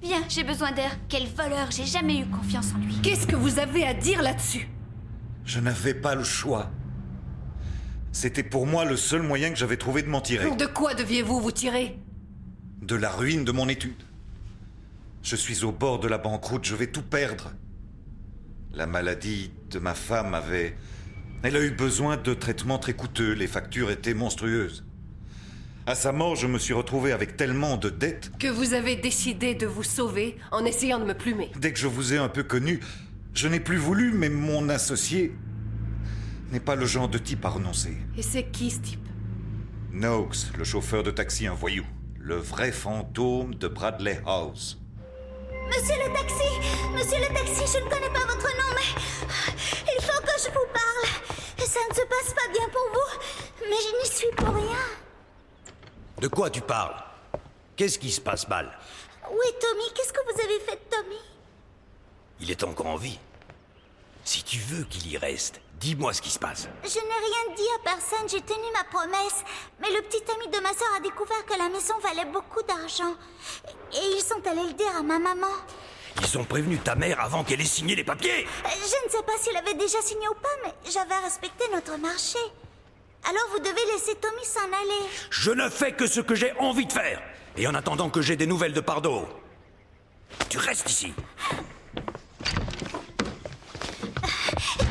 Viens, j'ai besoin d'air. Quel voleur, j'ai jamais eu confiance en lui. Qu'est-ce que vous avez à dire là-dessus? Je n'avais pas le choix. C'était pour moi le seul moyen que j'avais trouvé de m'en tirer. De quoi deviez-vous vous tirer? De la ruine de mon étude. Je suis au bord de la banqueroute, je vais tout perdre. La maladie de ma femme avait... Elle a eu besoin de traitements très coûteux, les factures étaient monstrueuses. À sa mort, je me suis retrouvé avec tellement de dettes. Que vous avez décidé de vous sauver en essayant de me plumer. Dès que je vous ai un peu connu, je n'ai plus voulu, mais mon associé n'est pas le genre de type à renoncer. Et c'est qui ce type? Noakes, le chauffeur de taxi, un voyou. Le vrai fantôme de Bradley House. Monsieur le taxi, je ne connais pas votre nom, mais il faut que je vous parle. Ça ne se passe pas bien pour vous, mais je n'y suis pour rien. De quoi tu parles? Qu'est-ce qui se passe mal? Où est Tommy? Qu'est-ce que vous avez fait de Tommy? Il est encore en vie. Si tu veux qu'il y reste, dis-moi ce qui se passe. Je n'ai rien dit à personne, j'ai tenu ma promesse. Mais le petit ami de ma sœur a découvert que la maison valait beaucoup d'argent. Et ils sont allés le dire à ma maman. Ils ont prévenu ta mère avant qu'elle ait signé les papiers. Je ne sais pas s'il avait déjà signé ou pas, mais j'avais respecté notre marché. Alors vous devez laisser Tommy s'en aller. Je ne fais que ce que j'ai envie de faire. Et en attendant que j'ai des nouvelles de Pardo, tu restes ici.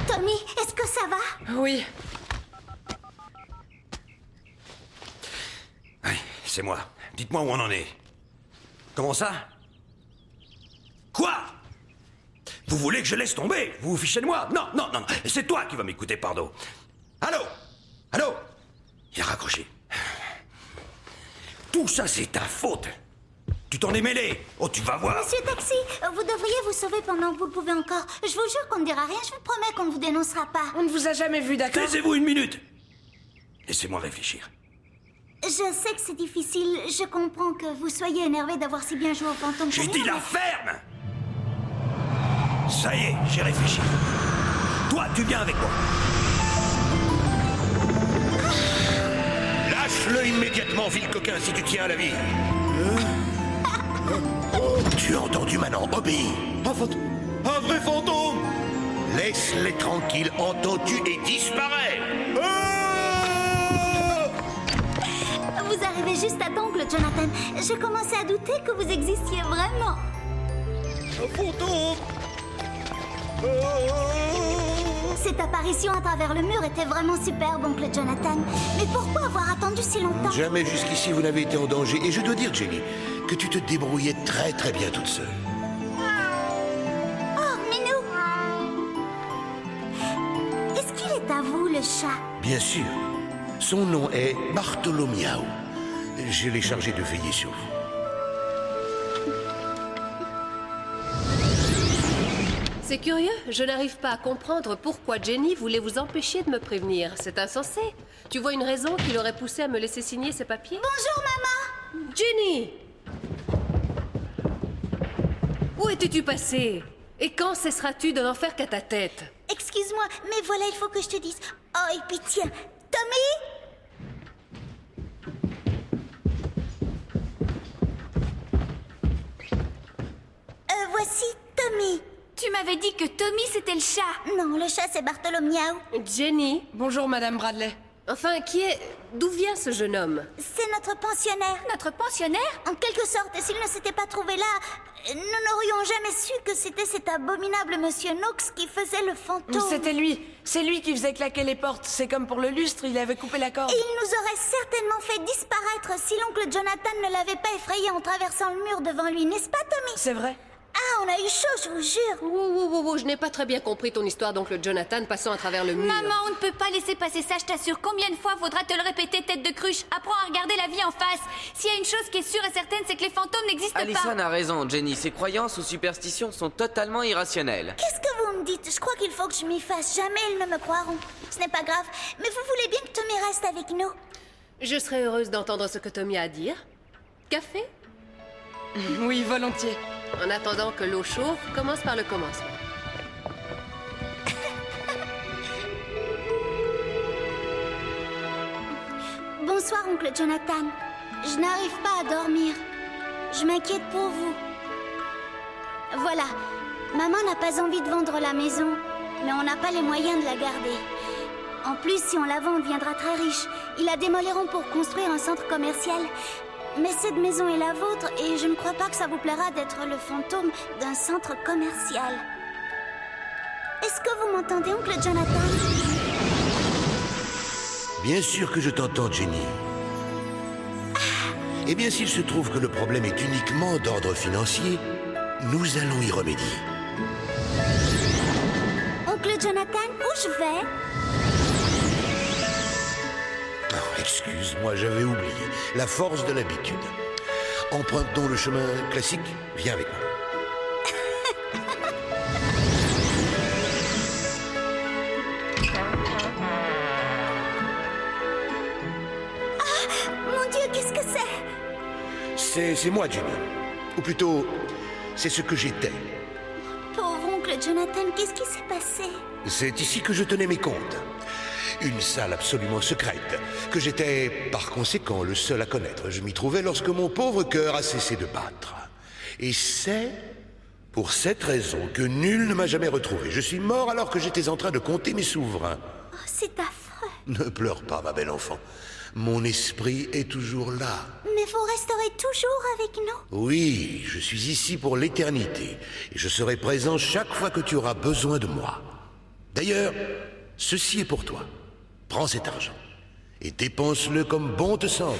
Tommy, est-ce que ça va? Oui. Oui, c'est moi. Dites-moi où on en est. Comment ça? Quoi? Vous voulez que je laisse tomber? Vous vous fichez de moi? Non, non, non, non. C'est toi qui vas m'écouter, Pardo. Allô? Allô? Il a raccroché. Tout ça, c'est ta faute. Tu t'en es mêlé. Oh, tu vas voir. Monsieur Taxi, vous devriez vous sauver pendant que vous le pouvez encore. Je vous jure qu'on ne dira rien, je vous promets qu'on ne vous dénoncera pas. On ne vous a jamais vu, d'accord? Taisez-vous une minute. Laissez-moi réfléchir. Je sais que c'est difficile, je comprends que vous soyez énervé d'avoir si bien joué au fantôme. J'ai Chagrin, dit la mais- ferme. Ça y est, j'ai réfléchi. Toi, tu viens avec moi. Lâche-le immédiatement, vil coquin, si tu tiens à la vie. Tu as entendu, Manon, obéis. Un vrai fantôme. Laisse-les tranquilles, entends-tu, et disparais. Vous arrivez juste à temps, le Jonathan. Je commençais à douter que vous existiez vraiment. Un fantôme. Cette apparition à travers le mur était vraiment superbe, oncle Jonathan. Mais pourquoi avoir attendu si longtemps? Jamais jusqu'ici vous n'avez été en danger. Et je dois dire, Jenny, que tu te débrouillais très très bien toute seule. Oh, Minou! chat. Bien sûr. Son nom est Bartholomiao. Je l'ai chargé de veiller sur vous. C'est curieux, je n'arrive pas à comprendre pourquoi Jenny voulait vous empêcher de me prévenir. C'est insensé. Tu vois une raison qui l'aurait poussé à me laisser signer ces papiers? Bonjour, maman. Jenny! Où étais-tu passée? Et quand cesseras-tu de n'en faire qu'à ta tête? Excuse-moi, mais voilà, il faut que je te dise. Oh, et puis tiens, Tommy? Voici Tommy. Tu m'avais dit que Tommy, c'était le chat. Non, le chat, c'est Bartholomiao. Jenny? Bonjour, Madame Bradley. Enfin, d'où vient ce jeune homme? C'est notre pensionnaire. Notre pensionnaire? En quelque sorte, s'il ne s'était pas trouvé là, nous n'aurions jamais su que c'était cet abominable Monsieur Knox qui faisait le fantôme. C'était lui. C'est lui qui faisait claquer les portes. C'est comme pour le lustre, il avait coupé la corde. Et il nous aurait certainement fait disparaître si l'oncle Jonathan ne l'avait pas effrayé en traversant le mur devant lui, n'est-ce pas, Tommy? C'est vrai. Ah, on a eu chaud, je vous jure. Je n'ai pas très bien compris ton histoire d'oncle Jonathan passant à travers le mur. Maman, on ne peut pas laisser passer ça, je t'assure. Combien de fois faudra te le répéter, tête de cruche? Apprends à regarder la vie en face. S'il y a une chose qui est sûre et certaine, c'est que les fantômes n'existent pas. Allison a raison, Jenny. Ses croyances ou superstitions sont totalement irrationnelles. Qu'est-ce que vous me dites? Je crois qu'il faut que je m'y fasse. Jamais ils ne me croiront. Ce n'est pas grave. Mais vous voulez bien que Tommy reste avec nous? Je serais heureuse d'entendre ce que Tommy a à dire. Café? Oui, volontiers. En attendant que l'eau chauffe, commence par le commencement. Bonsoir, oncle Jonathan. Je n'arrive pas à dormir. Je m'inquiète pour vous. Voilà. Maman n'a pas envie de vendre la maison, mais on n'a pas les moyens de la garder. En plus, si on la vend, on deviendra très riche. Ils la démoliront pour construire un centre commercial. Mais cette maison est la vôtre et je ne crois pas que ça vous plaira d'être le fantôme d'un centre commercial. Est-ce que vous m'entendez, oncle Jonathan? Bien sûr que je t'entends, Jenny. Eh bien, s'il se trouve que le problème est uniquement d'ordre financier, nous allons y remédier. Oncle Jonathan, où je vais? Oh, excuse-moi, j'avais oublié. La force de l'habitude. Empruntons le chemin classique. Viens avec moi. Mon Dieu, qu'est-ce que c'est? C'est moi, Jenny. Ou plutôt, c'est ce que j'étais. Pauvre oncle Jonathan, qu'est-ce qui s'est passé? C'est ici que je tenais mes comptes. Une salle absolument secrète, que j'étais, par conséquent, le seul à connaître. Je m'y trouvais lorsque mon pauvre cœur a cessé de battre. Et c'est pour cette raison que nul ne m'a jamais retrouvé. Je suis mort alors que j'étais en train de compter mes souverains. Oh, c'est affreux. Ne pleure pas, ma belle enfant. Mon esprit est toujours là. Mais vous resterez toujours avec nous? Oui, je suis ici pour l'éternité. Et je serai présent chaque fois que tu auras besoin de moi. D'ailleurs, ceci est pour toi. Prends cet argent et dépense-le comme bon te semble.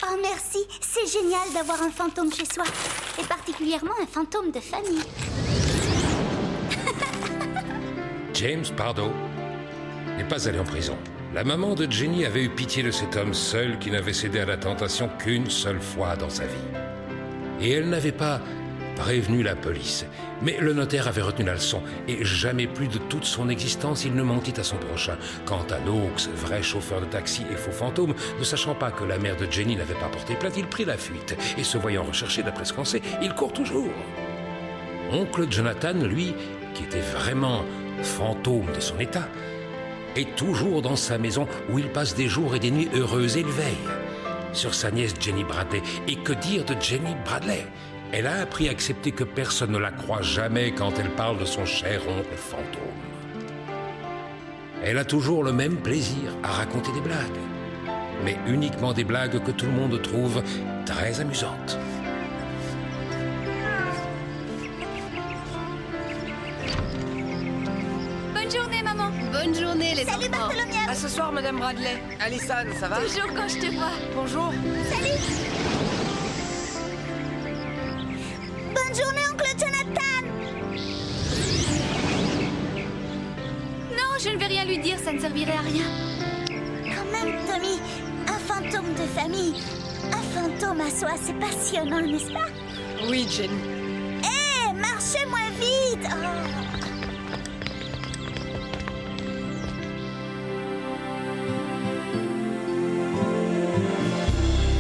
Oh, merci. C'est génial d'avoir un fantôme chez soi. Et particulièrement un fantôme de famille. James Pardoe n'est pas allé en prison. La maman de Jenny avait eu pitié de cet homme seul qui n'avait cédé à la tentation qu'une seule fois dans sa vie. Et elle n'avait pas prévenu la police. Mais le notaire avait retenu la leçon, et jamais plus de toute son existence il ne mentit à son prochain. Quant à Knox, vrai chauffeur de taxi et faux fantôme, ne sachant pas que la mère de Jenny n'avait pas porté plainte, il prit la fuite, et se voyant recherché d'après ce qu'on sait, il court toujours. Oncle Jonathan, lui, qui était vraiment fantôme de son état, est toujours dans sa maison où il passe des jours et des nuits heureuses, et il veille sur sa nièce Jenny Bradley. Et que dire de Jenny Bradley? Elle a appris à accepter que personne ne la croit jamais quand elle parle de son cher oncle fantôme. Elle a toujours le même plaisir à raconter des blagues, mais uniquement des blagues que tout le monde trouve très amusantes. Bonne journée, maman. Bonne journée, les Salut, enfants. Bartholomew. À ce soir, Madame Bradley. Allison, ça va? Toujours quand je te vois. Bonjour. Salut. Bonne journée, oncle Jonathan. Non, Je ne vais rien lui dire, ça ne servirait à rien. Quand même, Tommy, un fantôme de famille, un fantôme à soi, c'est passionnant, n'est-ce pas? Oui, Jenny. Hé, marchez moins vite! Oh.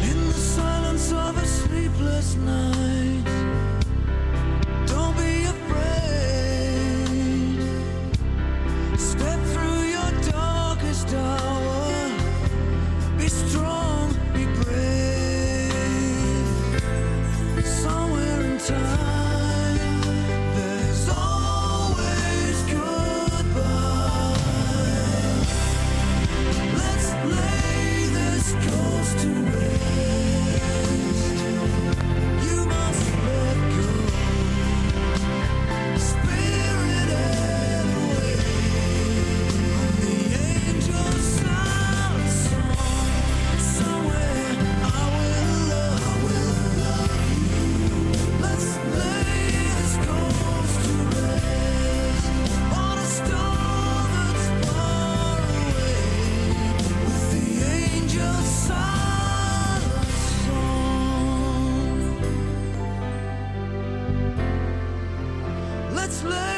In the silence of a sleepless night, don't be afraid. Step through your darkest hour. Be strong, be brave. Somewhere in time, there's always goodbye. Let's lay this coast to rest. You must let go. Spirited away on the angel's silent song. Somewhere I will love you. Let's lay this coast to rest on a star that's far away with the angel's silent song. Let's lay